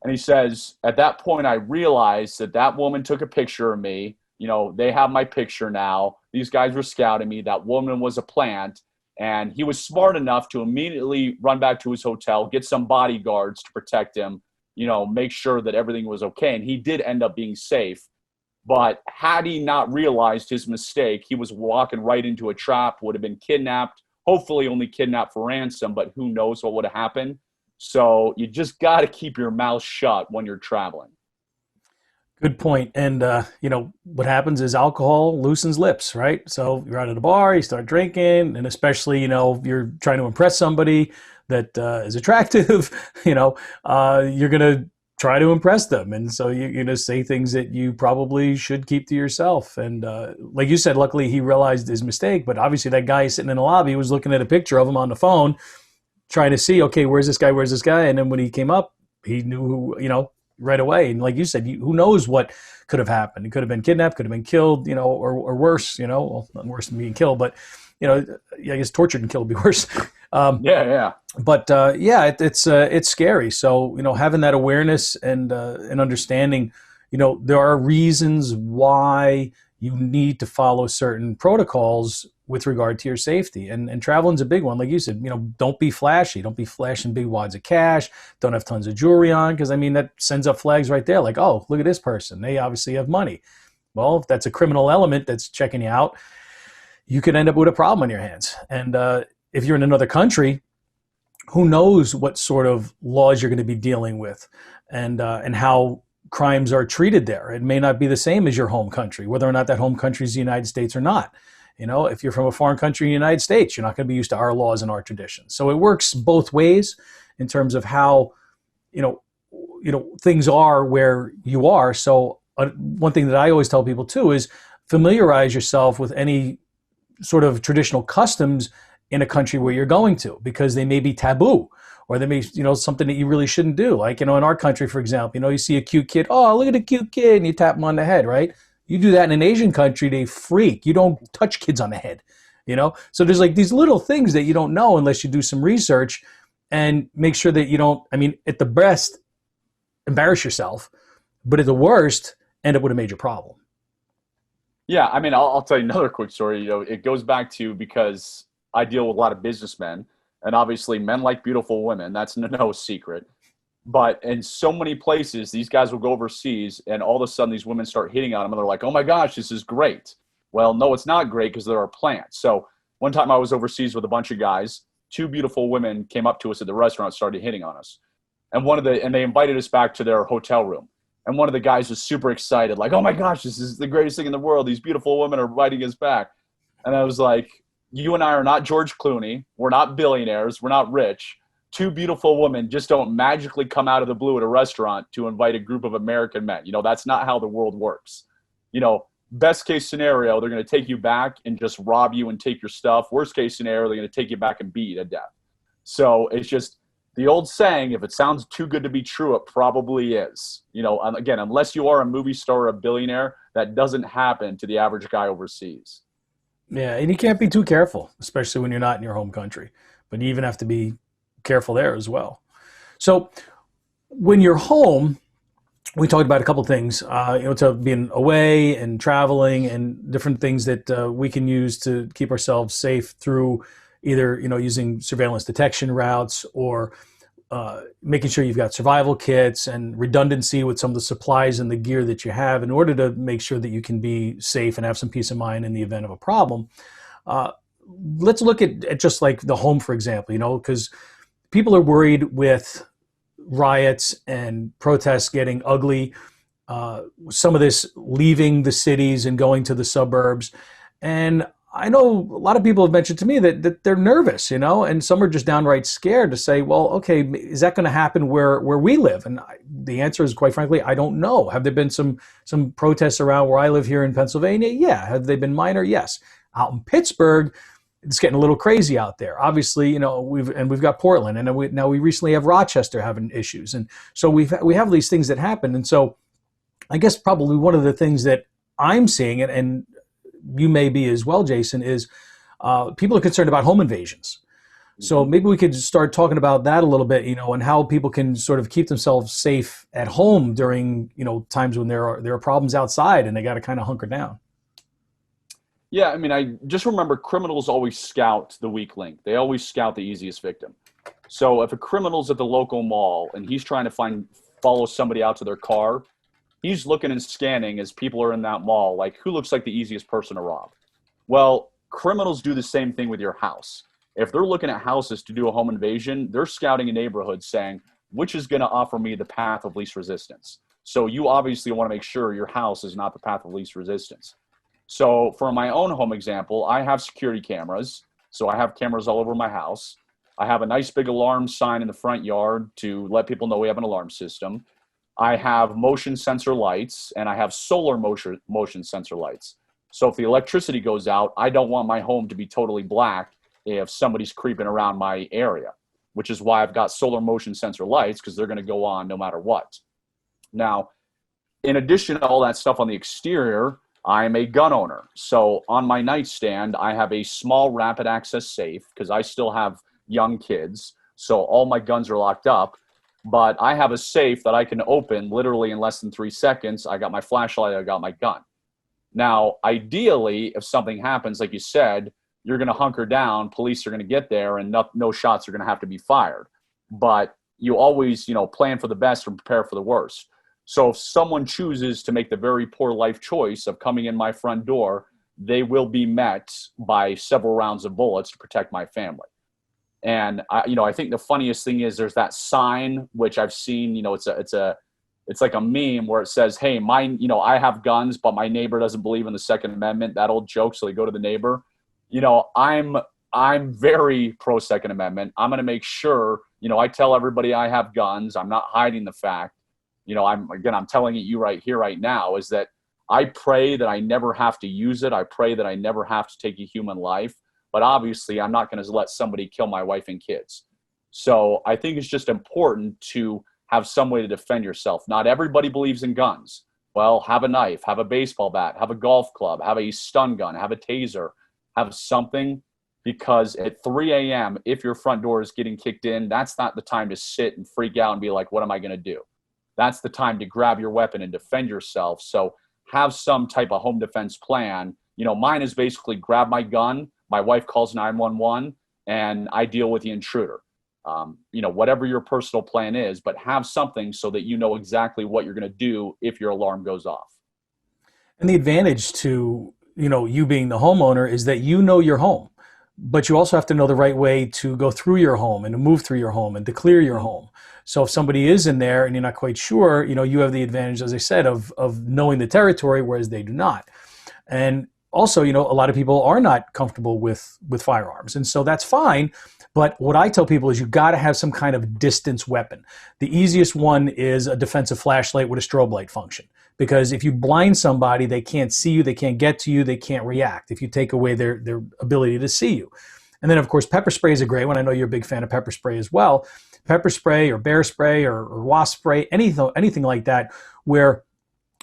And he says, at that point, I realized that woman took a picture of me. They have my picture now. These guys were scouting me. That woman was a plant. And he was smart enough to immediately run back to his hotel, get some bodyguards to protect him, make sure that everything was okay. And he did end up being safe. But had he not realized his mistake, he was walking right into a trap, would have been kidnapped, hopefully only kidnapped for ransom, but who knows what would have happened. So you just got to keep your mouth shut when you're traveling. Good point. And, what happens is alcohol loosens lips, right? So you're out at a bar, you start drinking, and especially, you're trying to impress somebody that is attractive, you're going to try to impress them. And so you're going to say things that you probably should keep to yourself. And like you said, luckily he realized his mistake, but obviously that guy sitting in the lobby was looking at a picture of him on the phone, trying to see, okay, where's this guy? Where's this guy? And then when he came up, he knew who, right away. And like you said, who knows what could have happened? He could have been kidnapped, could have been killed, or worse, well, not worse than being killed, but, I guess tortured and killed would be worse. Yeah. But it's scary. So, having that awareness and understanding, there are reasons why you need to follow certain protocols with regard to your safety. And traveling's a big one. Like you said, don't be flashy. Don't be flashing big wads of cash. Don't have tons of jewelry on, because that sends up flags right there. Like, oh, look at this person. They obviously have money. Well, if that's a criminal element that's checking you out, you could end up with a problem on your hands. And if you're in another country, who knows what sort of laws you're going to be dealing with, and how crimes are treated there. It may not be the same as your home country, whether or not that home country is the United States or not. If you're from a foreign country in the United States, you're not going to be used to our laws and our traditions. So it works both ways in terms of how, things are where you are. So one thing that I always tell people too is familiarize yourself with any sort of traditional customs in a country where you're going to, because they may be taboo, or they may, something that you really shouldn't do. Like, in our country, for example, you see a cute kid, oh, look at a cute kid, and you tap them on the head, right? You do that in an Asian country, they freak. You don't touch kids on the head, So there's like these little things that you don't know unless you do some research and make sure that you don't, at the best, embarrass yourself, but at the worst, end up with a major problem. Yeah, I'll tell you another quick story. It goes back to, because I deal with a lot of businessmen, and obviously men like beautiful women. That's no secret. But in so many places, these guys will go overseas, and all of a sudden these women start hitting on them, and they're like, oh my gosh, this is great. Well, no, it's not great, because there are plants. So one time I was overseas with a bunch of guys. 2 beautiful women came up to us at the restaurant, started hitting on us. And they invited us back to their hotel room. And one of the guys was super excited, like, oh my gosh, this is the greatest thing in the world. These beautiful women are inviting us back. And I was like, you and I are not George Clooney. We're not billionaires. We're not rich. 2 beautiful women just don't magically come out of the blue at a restaurant to invite a group of American men. That's not how the world works. Best case scenario, they're going to take you back and just rob you and take your stuff. Worst case scenario, they're going to take you back and beat you to death. So it's just the old saying, if it sounds too good to be true, it probably is. Again, unless you are a movie star or a billionaire, that doesn't happen to the average guy overseas. Yeah, and you can't be too careful, especially when you're not in your home country. But you even have to be careful there as well. So when you're home, we talked about a couple things, to being away and traveling and different things that we can use to keep ourselves safe through either, using surveillance detection routes, or making sure you've got survival kits and redundancy with some of the supplies and the gear that you have in order to make sure that you can be safe and have some peace of mind in the event of a problem. Let's look at just like the home, for example, because people are worried with riots and protests getting ugly, some of this leaving the cities and going to the suburbs. And I know a lot of people have mentioned to me that they're nervous, and some are just downright scared to say, well, okay, is that going to happen where we live? And the answer is, quite frankly, I don't know. Have there been some protests around where I live here in Pennsylvania? Yeah. Have they been minor? Yes. Out in Pittsburgh, it's getting a little crazy out there. Obviously, we've got Portland, and now we recently have Rochester having issues. And so we have these things that happen. And so I guess probably one of the things that I'm seeing, and you may be as well, Jason, is people are concerned about home invasions. So maybe we could start talking about that a little bit, and how people can sort of keep themselves safe at home during, times when there are problems outside and they got to kind of hunker down. Yeah, I just remember criminals always scout the weak link. They always scout the easiest victim. So if a criminal's at the local mall and he's trying to follow somebody out to their car, he's looking and scanning as people are in that mall, like, who looks like the easiest person to rob? Well, criminals do the same thing with your house. If they're looking at houses to do a home invasion, they're scouting a neighborhood saying, which is going to offer me the path of least resistance? So you obviously want to make sure your house is not the path of least resistance. So for my own home example, I have security cameras. So I have cameras all over my house. I have a nice big alarm sign in the front yard to let people know we have an alarm system. I have motion sensor lights, and I have solar motion sensor lights. So if the electricity goes out, I don't want my home to be totally black if somebody's creeping around my area, which is why I've got solar motion sensor lights, because they're going to go on no matter what. Now, in addition to all that stuff on the exterior, I'm a gun owner. So on my nightstand, I have a small rapid access safe because I still have young kids. So all my guns are locked up, but I have a safe that I can open literally in less than 3 seconds. I got my flashlight, I got my gun. Now, ideally, if something happens, like you said, you're going to hunker down, police are going to get there, and no shots are going to have to be fired. But you always, plan for the best and prepare for the worst. So if someone chooses to make the very poor life choice of coming in my front door, they will be met by several rounds of bullets to protect my family. And I think the funniest thing is there's that sign, which I've seen, it's like a meme where it says, hey, I have guns, but my neighbor doesn't believe in the Second Amendment, that old joke. So they go to the neighbor. I'm very pro Second Amendment. I'm going to make sure, I tell everybody I have guns. I'm not hiding the fact. I'm telling you right here, right now, is that I pray that I never have to use it. I pray that I never have to take a human life. But obviously, I'm not going to let somebody kill my wife and kids. So I think it's just important to have some way to defend yourself. Not everybody believes in guns. Well, have a knife, have a baseball bat, have a golf club, have a stun gun, have a taser, have something. Because at 3 a.m., if your front door is getting kicked in, that's not the time to sit and freak out and be like, what am I going to do? That's the time to grab your weapon and defend yourself. So have some type of home defense plan. Mine is basically grab my gun, my wife calls 911, and I deal with the intruder. Whatever your personal plan is, but have something so that you know exactly what you're going to do if your alarm goes off. And the advantage to, you being the homeowner is that you know your home, but you also have to know the right way to go through your home and to move through your home and to clear your home. So if somebody is in there and you're not quite sure, you have the advantage, as I said, of knowing the territory, whereas they do not. And also, a lot of people are not comfortable with firearms. And so that's fine. But what I tell people is you got to have some kind of distance weapon. The easiest one is a defensive flashlight with a strobe light function. Because if you blind somebody, they can't see you, they can't get to you, they can't react if you take away their ability to see you. And then, of course, pepper spray is a great one. I know you're a big fan of pepper spray as well. Pepper spray or bear spray or wasp spray, anything like that, where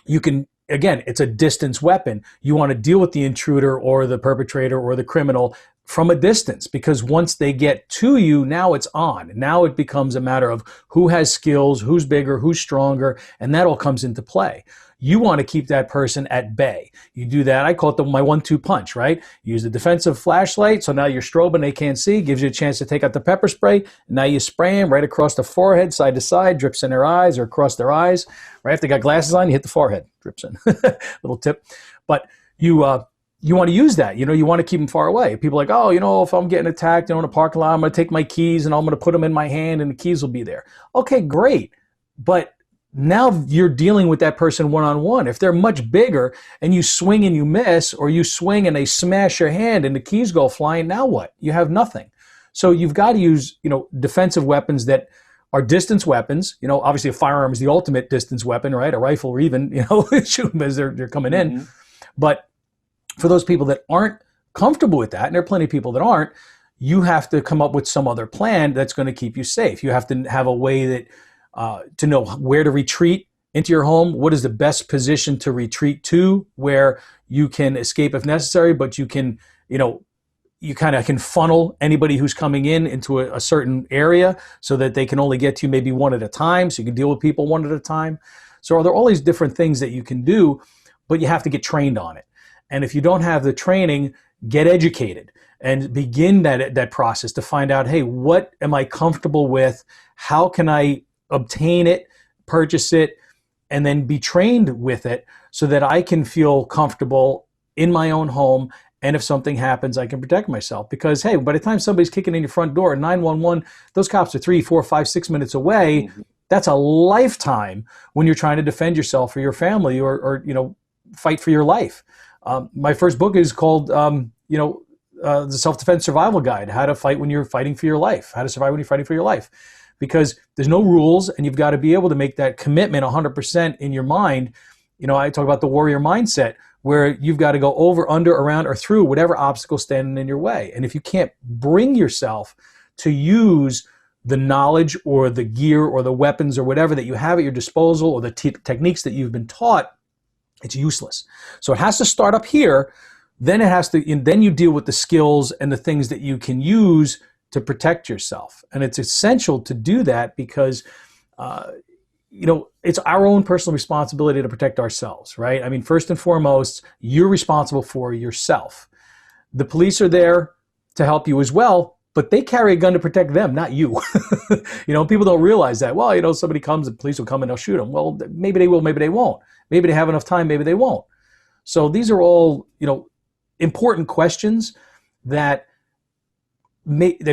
you can, again, it's a distance weapon. You want to deal with the intruder or the perpetrator or the criminal from a distance, because once they get to you, now it's on. Now it becomes a matter of who has skills, who's bigger, who's stronger, and that all comes into play. You want to keep that person at bay. You do that, I call it my 1-2 punch, right? You use the defensive flashlight, so now you're strobing, they can't see, gives you a chance to take out the pepper spray. Now you spray them right across the forehead, side to side, drips in their eyes or across their eyes. Right, if they got glasses on, you hit the forehead, drips in. Little tip. But you want to use that. You want to keep them far away. People are like, if I'm getting attacked, in a parking lot, I'm going to take my keys and I'm going to put them in my hand and the keys will be there. Okay, great. But now you're dealing with that person one-on-one. If they're much bigger and you swing and you miss, or you swing and they smash your hand and the keys go flying, now what? You have nothing. So you've got to use, defensive weapons that are distance weapons. Obviously a firearm is the ultimate distance weapon, right? A rifle, or even, shoot them as they're coming in. But for those people that aren't comfortable with that, and there are plenty of people that aren't, you have to come up with some other plan that's going to keep you safe. You have to have a way that to know where to retreat into your home. What is the best position to retreat to, where you can escape if necessary, but you can, you kind of can funnel anybody who's coming in into a certain area so that they can only get to you maybe one at a time, so you can deal with people one at a time. So there are all these different things that you can do, but you have to get trained on it. And if you don't have the training, get educated and begin that process to find out, hey, what am I comfortable with? How can I obtain it, purchase it, and then be trained with it so that I can feel comfortable in my own home. And if something happens, I can protect myself. Because, hey, by the time somebody's kicking in your front door at 911, those cops are 3, 4, 5, 6 minutes away. That's a lifetime when you're trying to defend yourself or your family, or fight for your life. My first book is called the Self-Defense Survival Guide: How to Fight When You're Fighting for Your Life, How to Survive When You're Fighting for Your Life. Because there's no rules, and you've got to be able to make that commitment 100% in your mind. I talk about the warrior mindset, where you've got to go over, under, around, or through whatever obstacle standing in your way. And if you can't bring yourself to use the knowledge or the gear or the weapons or whatever that you have at your disposal, or the techniques that you've been taught, it's useless. So it has to start up here. Then then you deal with the skills and the things that you can use to protect yourself. And it's essential to do that because, it's our own personal responsibility to protect ourselves, right? I mean, first and foremost, you're responsible for yourself. The police are there to help you as well, but they carry a gun to protect them, not you. People don't realize that. Well, somebody comes, the police will come and they'll shoot them. Well, maybe they will, maybe they won't. Maybe they have enough time, maybe they won't. So these are all, important questions that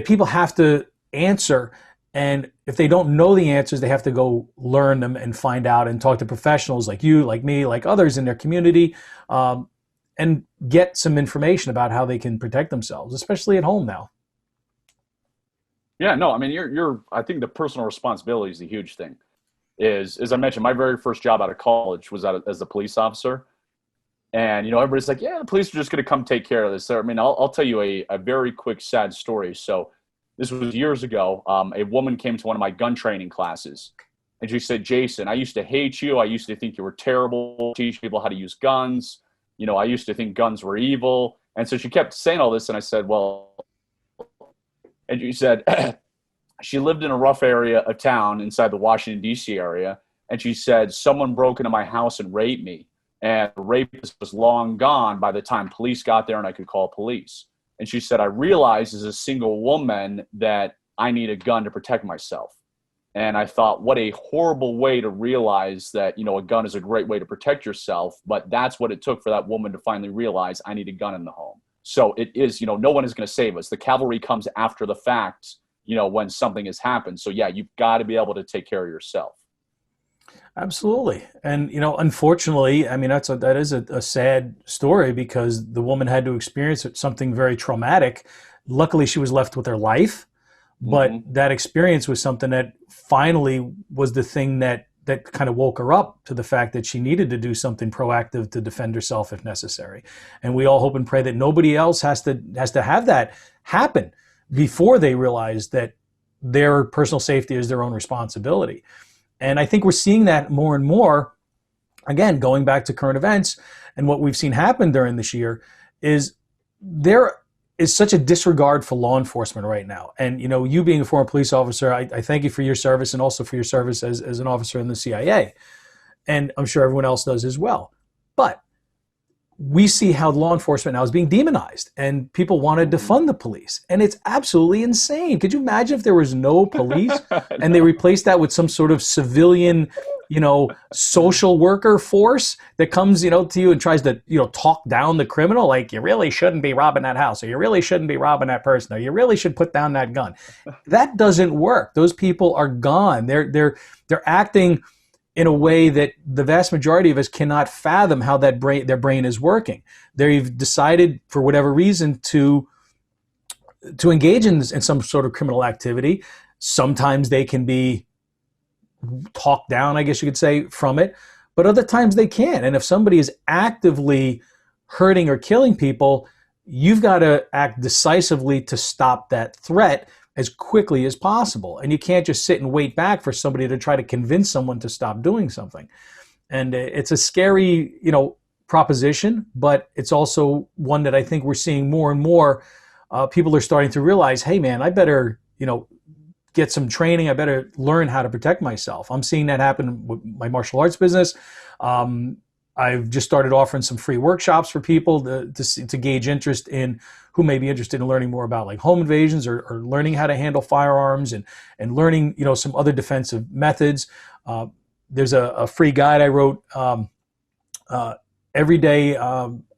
people have to answer. And if they don't know the answers, they have to go learn them and find out and talk to professionals like you, like me, like others in their community, and get some information about how they can protect themselves, especially at home now. Yeah, no, I mean, I think the personal responsibility is a huge thing. As I mentioned, my very first job out of college was as a police officer. And, everybody's like, yeah, the police are just going to come take care of this. So, I mean, I'll tell you a very quick, sad story. So this was years ago. A woman came to one of my gun training classes, and she said, Jason, I used to hate you. I used to think you were terrible, teach people how to use guns. I used to think guns were evil. And so she kept saying all this. And I said, well, and she said, she lived in a rough area of town inside the Washington, D.C. area. And she said, someone broke into my house and raped me. And the rapist was long gone by the time police got there and I could call police. And she said, I realized as a single woman that I need a gun to protect myself. And I thought, what a horrible way to realize that, a gun is a great way to protect yourself. But that's what it took for that woman to finally realize, I need a gun in the home. So it is, no one is going to save us. The cavalry comes after the fact, when something has happened. So yeah, you've got to be able to take care of yourself. Absolutely. And, unfortunately, I mean, that is a sad story because the woman had to experience something very traumatic. Luckily, she was left with her life, but that experience was something that finally was the thing that kind of woke her up to the fact that she needed to do something proactive to defend herself if necessary. And we all hope and pray that nobody else has to have that happen before they realize that their personal safety is their own responsibility. And I think we're seeing that more and more, again, going back to current events and what we've seen happen during this year is there is such a disregard for law enforcement right now. And, you being a former police officer, I thank you for your service and also for your service as an officer in the CIA. And I'm sure everyone else does as well. But we see how law enforcement now is being demonized and people want to defund the police. And it's absolutely insane. Could you imagine if there was no police and they replaced that with some sort of civilian, social worker force that comes, to you and tries to, talk down the criminal, like you really shouldn't be robbing that house, or you really shouldn't be robbing that person, or you really should put down that gun. That doesn't work. Those people are gone. They're acting in a way that the vast majority of us cannot fathom how their brain is working. They've decided, for whatever reason, to engage in some sort of criminal activity. Sometimes they can be talked down, I guess you could say, from it, but other times they can't. And if somebody is actively hurting or killing people, you've got to act decisively to stop that threat as quickly as possible. And you can't just sit and wait back for somebody to try to convince someone to stop doing something. And it's a scary, proposition, but it's also one that I think we're seeing more and more. People are starting to realize, hey man, I better, get some training. I better learn how to protect myself. I'm seeing that happen with my martial arts business. I've just started offering some free workshops for people to gauge interest in who may be interested in learning more about like home invasions or learning how to handle firearms and learning, some other defensive methods. There's a free guide I wrote, everyday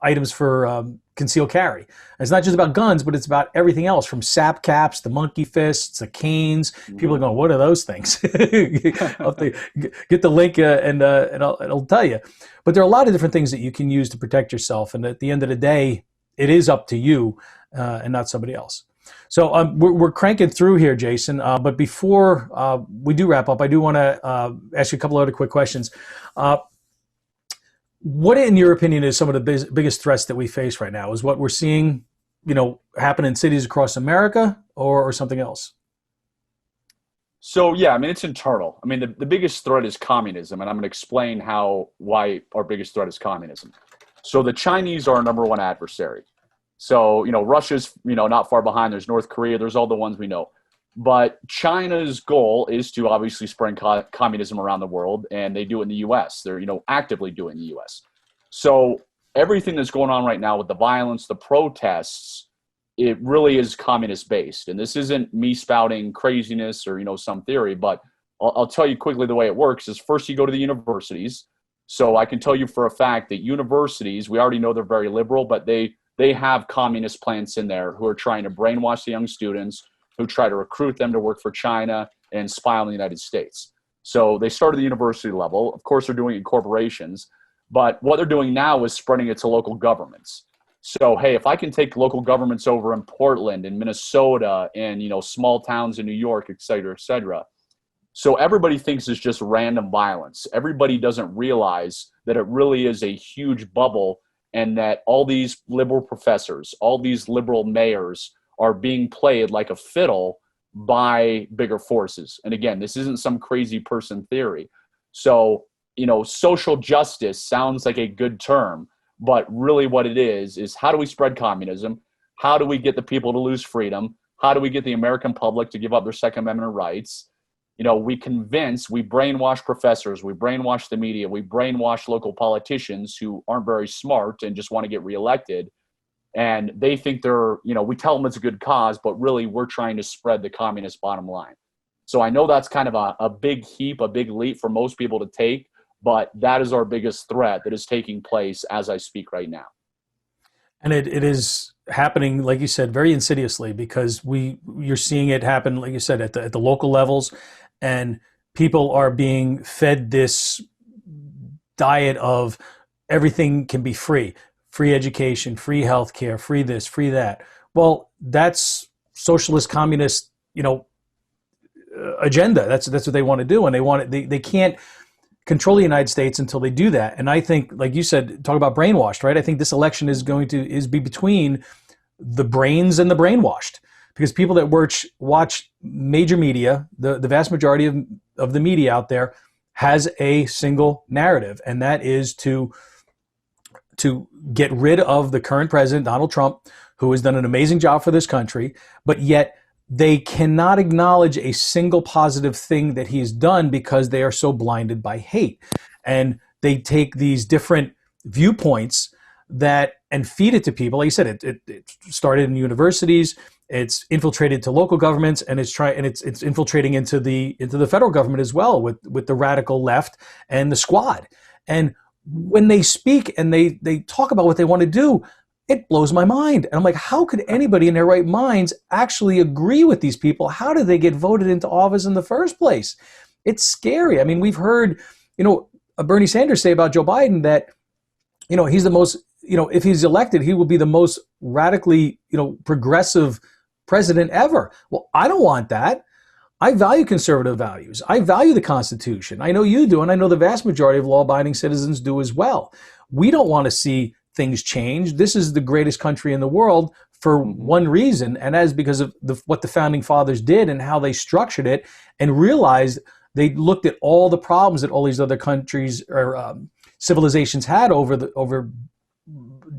items for concealed carry. And it's not just about guns, but it's about everything else, from sap caps to monkey fists to canes. People are going, what are those things? I'll have to get the link and I'll tell you. But there are a lot of different things that you can use to protect yourself. And at the end of the day, it is up to you and not somebody else. So we're cranking through here, Jason. But before we do wrap up, I do want to ask you a couple other quick questions. What, in your opinion, is some of the biggest threats that we face right now? Is what we're seeing, happen in cities across America, or something else? So, yeah, I mean, it's internal. I mean, the biggest threat is communism, and I'm going to explain why our biggest threat is communism. So the Chinese are our number one adversary. So, Russia's, not far behind. There's North Korea. There's all the ones we know. But China's goal is to obviously spread communism around the world, and they do it in the U.S. They're, actively doing it in the U.S. So everything that's going on right now with the violence, the protests, it really is communist-based. And this isn't me spouting craziness or, some theory, but I'll tell you quickly the way it works is first you go to the universities. So I can tell you for a fact that universities, we already know they're very liberal, but they have communist plants in there who are trying to brainwash the young students, who try to recruit them to work for China and spy on the United States. So they start at the university level. Of course, they're doing it in corporations. But what they're doing now is spreading it to local governments. So, hey, if I can take local governments over in Portland and Minnesota and, small towns in New York, et cetera, et cetera. So everybody thinks it's just random violence. Everybody doesn't realize that it really is a huge bubble, and that all these liberal professors, all these liberal mayors are being played like a fiddle by bigger forces. And again, this isn't some crazy person theory. So, social justice sounds like a good term, but really what it is how do we spread communism? How do we get the people to lose freedom? How do we get the American public to give up their Second Amendment rights? We brainwash professors, we brainwash the media, we brainwash local politicians who aren't very smart and just want to get reelected. And they think we tell them it's a good cause, but really we're trying to spread the communist bottom line. So I know that's kind of a big leap for most people to take, but that is our biggest threat that is taking place as I speak right now. And it is happening, like you said, very insidiously, because you're seeing it happen, like you said, at the local levels, and people are being fed this diet of everything can be free. Free education, free healthcare, free this, free that. Well, that's socialist, communist, agenda. That's what they want to do, and they can't control the United States until they do that. And I think, like you said, talk about brainwashed, right? I think this election is going to be between the brains and the brainwashed, because people that watch major media, the vast majority of the media out there has a single narrative, and that is to get rid of the current president, Donald Trump, who has done an amazing job for this country, but yet they cannot acknowledge a single positive thing that he's done because they are so blinded by hate. And they take these different viewpoints and feed it to people. Like you said, it started in universities, it's infiltrated to local governments, and it's infiltrating into the federal government as well with the radical left and the squad. And when they speak and they talk about what they want to do, it blows my mind. And I'm like, how could anybody in their right minds actually agree with these people? How did they get voted into office in the first place? It's scary. I mean, we've heard, Bernie Sanders say about Joe Biden that, he's the most, if he's elected, he will be the most radically, progressive president ever. Well, I don't want that. I value conservative values. I value the Constitution. I know you do, and I know the vast majority of law-abiding citizens do as well. We don't want to see things change. This is the greatest country in the world for one reason, and that is because of what the founding fathers did and how they structured it, and realized they looked at all the problems that all these other countries or civilizations had over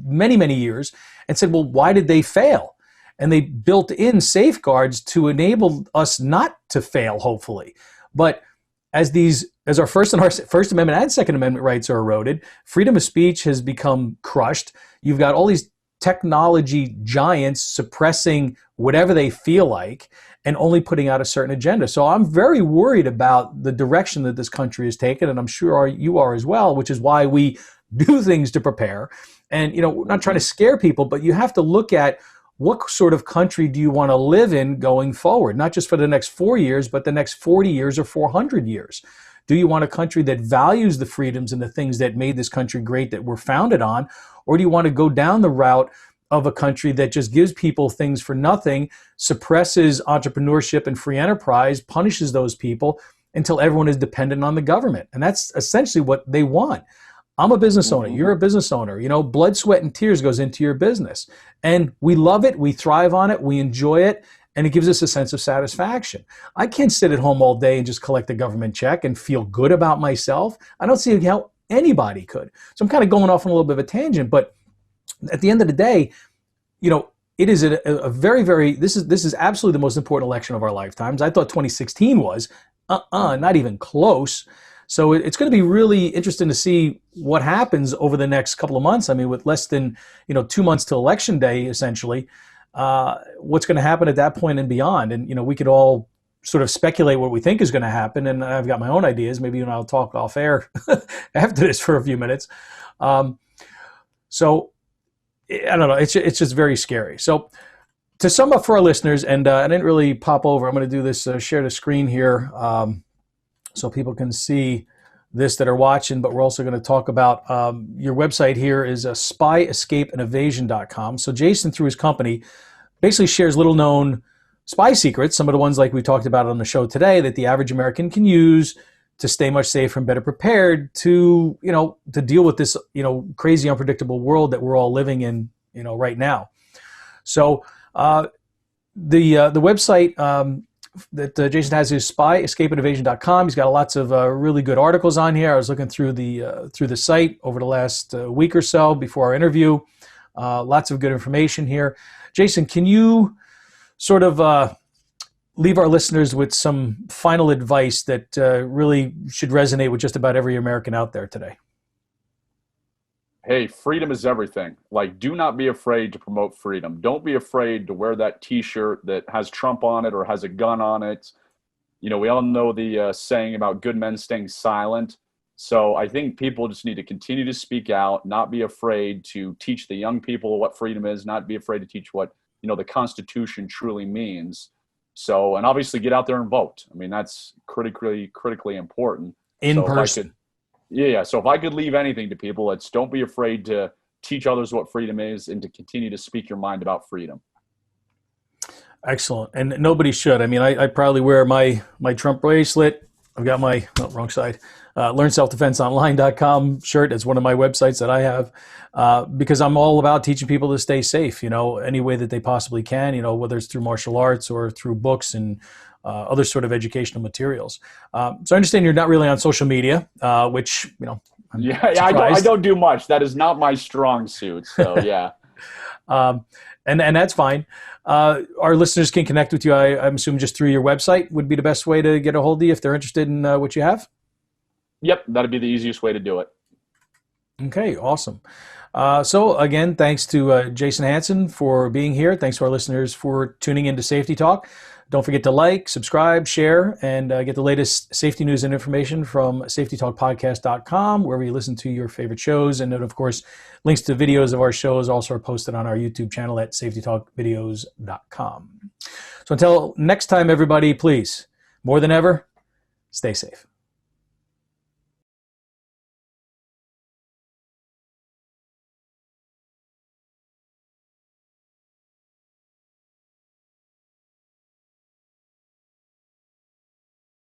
many, many years, and said, well, why did they fail? And they built in safeguards to enable us not to fail, hopefully. But as our First Amendment and Second Amendment rights are eroded, freedom of speech has become crushed. You've got all these technology giants suppressing whatever they feel like and only putting out a certain agenda. So I'm very worried about the direction that this country has taken, and I'm sure you are as well, which is why we do things to prepare. And, we're not trying to scare people, but you have to look at what sort of country do you want to live in going forward, not just for the next 4 years, but the next 40 years or 400 years. Do you want a country that values the freedoms and the things that made this country great that we're founded on? Or do you want to go down the route of a country that just gives people things for nothing, suppresses entrepreneurship and free enterprise, punishes those people until everyone is dependent on the government? And that's essentially what they want. I'm a business owner. You're a business owner. Blood, sweat, and tears goes into your business. And we love it. We thrive on it. We enjoy it. And it gives us a sense of satisfaction. I can't sit at home all day and just collect a government check and feel good about myself. I don't see how anybody could. So I'm kind of going off on a little bit of a tangent, but at the end of the day, it is a very, very, this is absolutely the most important election of our lifetimes. I thought 2016 was, not even close. So it's going to be really interesting to see what happens over the next couple of months. I mean, with less than 2 months to election day, essentially, what's going to happen at that point and beyond. And we could all sort of speculate what we think is going to happen. And I've got my own ideas. Maybe you and I'll talk off air after this for a few minutes. So I don't know. It's just very scary. So to sum up for our listeners, and I didn't really pop over. I'm going to do this share the screen here. So people can see this that are watching, but we're also going to talk about your website here is spyescapeandevasion.com. So Jason, through his company, basically shares little known spy secrets, some of the ones like we talked about on the show today that the average American can use to stay much safer and better prepared to deal with this, crazy, unpredictable world that we're all living in, right now. So the website that Jason has is spyescapeandevasion.com. He's got lots of really good articles on here. I was looking through the site over the last week or so before our interview. Lots of good information here. Jason, can you sort of leave our listeners with some final advice that really should resonate with just about every American out there today? Hey, freedom is everything. Do not be afraid to promote freedom. Don't be afraid to wear that T-shirt that has Trump on it or has a gun on it. We all know the saying about good men staying silent. So I think people just need to continue to speak out, not be afraid to teach the young people what freedom is, not be afraid to teach what, the Constitution truly means. So, and obviously get out there and vote. I mean, that's critically important. In person. Yeah. So if I could leave anything to people, it's don't be afraid to teach others what freedom is and to continue to speak your mind about freedom. Excellent. And nobody should. I mean, I proudly wear my Trump bracelet. I've got my, wrong side, learnselfdefenseonline.com shirt. It's one of my websites that I have because I'm all about teaching people to stay safe, any way that they possibly can, whether it's through martial arts or through books and other sort of educational materials. So I understand you're not really on social media, which, I don't do much. That is not my strong suit. So, yeah. And that's fine. Our listeners can connect with you, I'm assuming just through your website would be the best way to get a hold of you if they're interested in what you have? Yep, that'd be the easiest way to do it. Okay, awesome. So again, thanks to Jason Hanson for being here. Thanks to our listeners for tuning into Safety Talk. Don't forget to like, subscribe, share, and get the latest safety news and information from safetytalkpodcast.com, wherever you listen to your favorite shows. And then, of course, links to videos of our shows also are posted on our YouTube channel at safetytalkvideos.com. So until next time, everybody, please, more than ever, stay safe.